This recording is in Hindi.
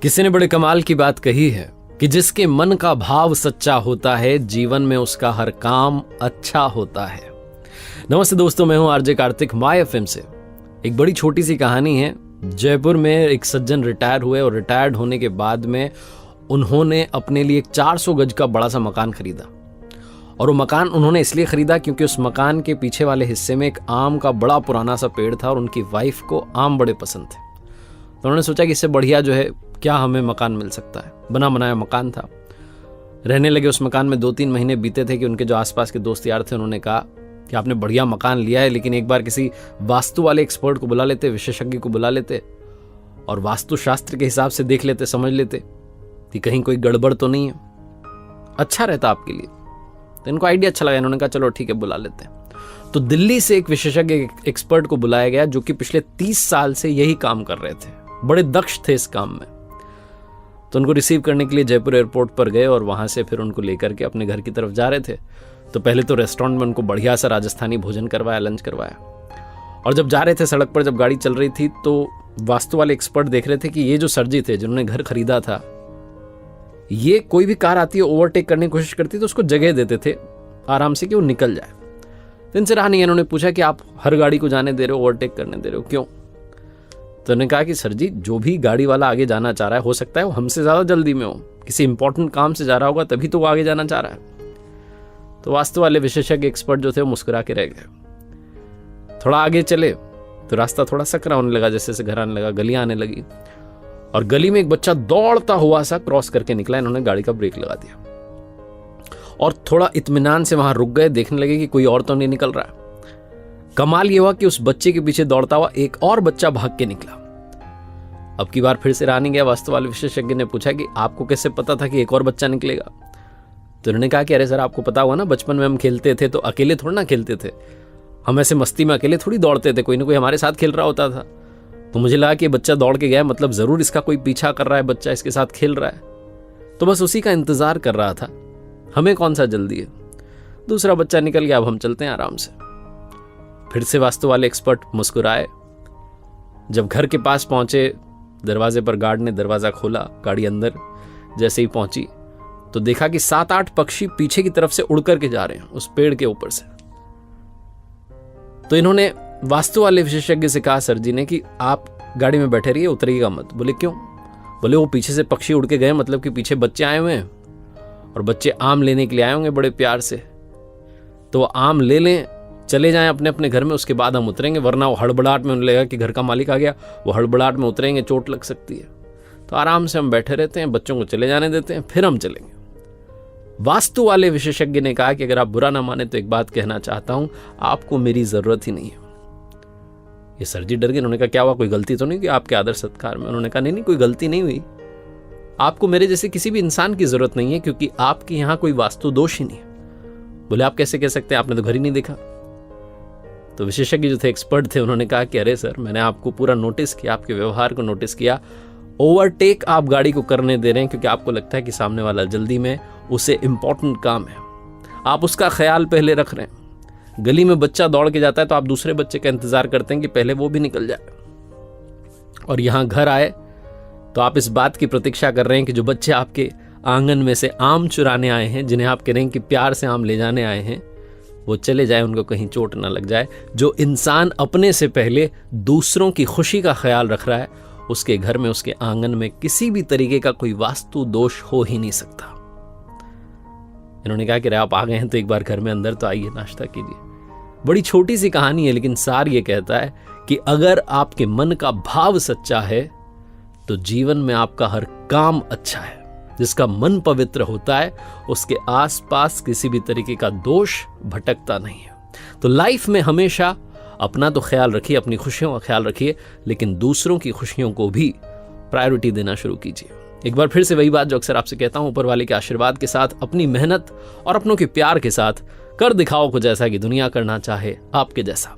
किसी ने बड़े कमाल की बात कही है कि जिसके मन का भाव सच्चा होता है जीवन में उसका हर काम अच्छा होता है। नमस्ते दोस्तों, मैं हूं आरजे कार्तिक माय एफएम से। एक बड़ी छोटी सी कहानी है। जयपुर में एक सज्जन रिटायर हुए और रिटायर्ड होने के बाद में उन्होंने अपने लिए एक 400 गज का बड़ा सा मकान खरीदा। और वो मकान उन्होंने इसलिए खरीदा क्योंकि उस मकान के पीछे वाले हिस्से में एक आम का बड़ा पुराना सा पेड़ था और उनकी वाइफ को आम बड़े पसंद थे। तो उन्होंने सोचा कि इससे बढ़िया जो है क्या हमें मकान मिल सकता है। बना बनाया मकान था। रहने लगे उस मकान में। 2-3 महीने बीते थे कि उनके जो आसपास के दोस्त यार थे उन्होंने कहा कि आपने बढ़िया मकान लिया है, लेकिन एक बार किसी वास्तु वाले एक्सपर्ट को बुला लेते, विशेषज्ञ को बुला लेते और वास्तुशास्त्र के हिसाब से देख लेते, समझ लेते कि कहीं कोई गड़बड़ तो नहीं है, अच्छा रहता आपके लिए। तो इनको आइडिया अच्छा लगा। इन्होंने कहा चलो ठीक है, बुला लेते हैं। तो दिल्ली से एक विशेषज्ञ एक्सपर्ट को बुलाया गया जो कि पिछले 30 साल से यही काम कर रहे थे, बड़े दक्ष थे इस काम में। तो उनको रिसीव करने के लिए जयपुर एयरपोर्ट पर गए और वहां से फिर उनको लेकर के अपने घर की तरफ जा रहे थे। तो पहले तो रेस्टोरेंट में उनको बढ़िया सा राजस्थानी भोजन करवाया, लंच करवाया। और जब जा रहे थे सड़क पर, जब गाड़ी चल रही थी, तो वास्तु वाले एक्सपर्ट देख रहे थे कि ये जो सर जी थे जिन्होंने घर खरीदा था, ये कोई भी कार आती है ओवरटेक करने की कोशिश करती तो उसको जगह देते थे आराम से कि वो निकल जाए। तो इनसे रहा नहीं। इन्होंने पूछा कि आप हर गाड़ी को जाने दे रहे हो, ओवरटेक करने दे रहे हो, क्यों? तो उन्होंने कहा कि सर जी, जो भी गाड़ी वाला आगे जाना चाह रहा है, हो सकता है वो हमसे ज्यादा जल्दी में हो, किसी इंपॉर्टेंट काम से जा रहा होगा तभी तो वो आगे जाना चाह रहा है। तो वास्तु वाले विशेषज्ञ एक्सपर्ट जो थे वो मुस्कुरा के रह गए। थोड़ा आगे चले तो रास्ता थोड़ा सकरा होने लगा, जैसे से घर आने लगा, गलियां आने लगी और गली में एक बच्चा दौड़ता हुआ सा क्रॉस करके निकला। इन्होंने गाड़ी का ब्रेक लगा दिया और थोड़ा इत्मीनान से वहां रुक गए, देखने लगे कि कोई और तो नहीं निकल रहा है। कमाल ये हुआ कि उस बच्चे के पीछे दौड़ता हुआ एक और बच्चा भाग के निकला। अब की बार फिर से रहा नहीं गया। वास्तु वाले विशेषज्ञ ने पूछा कि आपको कैसे पता था कि एक और बच्चा निकलेगा? तो उन्होंने कहा कि अरे सर, आपको पता हुआ ना, बचपन में हम खेलते थे तो अकेले थोड़ा ना खेलते थे, हम ऐसे मस्ती में अकेले थोड़ी दौड़ते थे, कोई ना कोई हमारे साथ खेल रहा होता था। तो मुझे लगा कि ये बच्चा दौड़ के गया, मतलब जरूर इसका कोई पीछा कर रहा है, बच्चा इसके साथ खेल रहा है, तो बस उसी का इंतजार कर रहा था, हमें कौन सा जल्दी है। दूसरा बच्चा निकल गया, अब हम चलते हैं आराम से। फिर से वास्तु वाले एक्सपर्ट मुस्कुराए। जब घर के पास पहुंचे, दरवाजे पर गार्ड ने दरवाजा खोला, गाड़ी अंदर जैसे ही पहुंची तो देखा कि 7-8 पक्षी पीछे की तरफ से उड़ करके जा रहे हैं उस पेड़ के ऊपर से। तो इन्होंने वास्तु वाले विशेषज्ञ से कहा सर जी ने कि आप गाड़ी में बैठे रहिए, उतरिएगा मत। बोले क्यों? बोले वो पीछे से पक्षी उड़ के गए, मतलब कि पीछे बच्चे आए हुए हैं और बच्चे आम लेने के लिए आए होंगे बड़े प्यार से, तो वो आम ले लें, चले जाएं अपने अपने घर में, उसके बाद हम उतरेंगे, वरना वो हड़बड़ाहट में उन्हें लगेगा कि घर का मालिक आ गया, वो हड़बड़ाहट में उतरेंगे, चोट लग सकती है। तो आराम से हम बैठे रहते हैं, बच्चों को चले जाने देते हैं, फिर हम चलेंगे। वास्तु वाले विशेषज्ञ ने कहा कि अगर आप बुरा ना माने तो एक बात कहना चाहता हूं, आपको मेरी जरूरत ही नहीं है। ये सर जी डर गए। उन्होंने कहा क्या हुआ, कोई गलती तो नहीं की आपके आदर सत्कार में? उन्होंने कहा नहीं, कोई गलती नहीं हुई। आपको मेरे जैसे किसी भी इंसान की जरूरत नहीं है, क्योंकि आपके यहां कोई वास्तु दोष ही नहीं है। बोले आप कैसे कह सकते हैं, आपने तो घर ही नहीं देखा। तो विशेषज्ञ जो थे, एक्सपर्ट थे, उन्होंने कहा कि अरे सर, मैंने आपको पूरा नोटिस किया, आपके व्यवहार को नोटिस किया। ओवरटेक आप गाड़ी को करने दे रहे हैं क्योंकि आपको लगता है कि सामने वाला जल्दी में, उसे इंपॉर्टेंट काम है, आप उसका ख्याल पहले रख रहे हैं। गली में बच्चा दौड़ के जाता है तो आप दूसरे बच्चे का इंतजार करते हैं कि पहले वो भी निकल जाए। और यहां घर आए तो आप इस बात की प्रतीक्षा कर रहे हैं कि जो बच्चे आपके आंगन में से आम चुराने आए हैं, जिन्हें आप कह रहे हैं कि प्यार से आम ले जाने आए हैं, वो चले जाए, उनको कहीं चोट ना लग जाए। जो इंसान अपने से पहले दूसरों की खुशी का ख्याल रख रहा है, उसके घर में, उसके आंगन में किसी भी तरीके का कोई वास्तु दोष हो ही नहीं सकता। इन्होंने कहा कि आप आ गए हैं तो एक बार घर में अंदर तो आइए, नाश्ता कीजिए। बड़ी छोटी सी कहानी है, लेकिन सार ये कहता है कि अगर आपके मन का भाव सच्चा है तो जीवन में आपका हर काम अच्छा है। जिसका मन पवित्र होता है उसके आसपास किसी भी तरीके का दोष भटकता नहीं है। तो लाइफ में हमेशा अपना तो ख्याल रखिए, अपनी खुशियों का ख्याल रखिए, लेकिन दूसरों की खुशियों को भी प्रायोरिटी देना शुरू कीजिए। एक बार फिर से वही बात जो अक्सर आपसे कहता हूं, ऊपर वाले के आशीर्वाद के साथ, अपनी मेहनत और अपनों के प्यार के साथ कर दिखाओ कुछ ऐसा कि दुनिया करना चाहे आपके जैसा।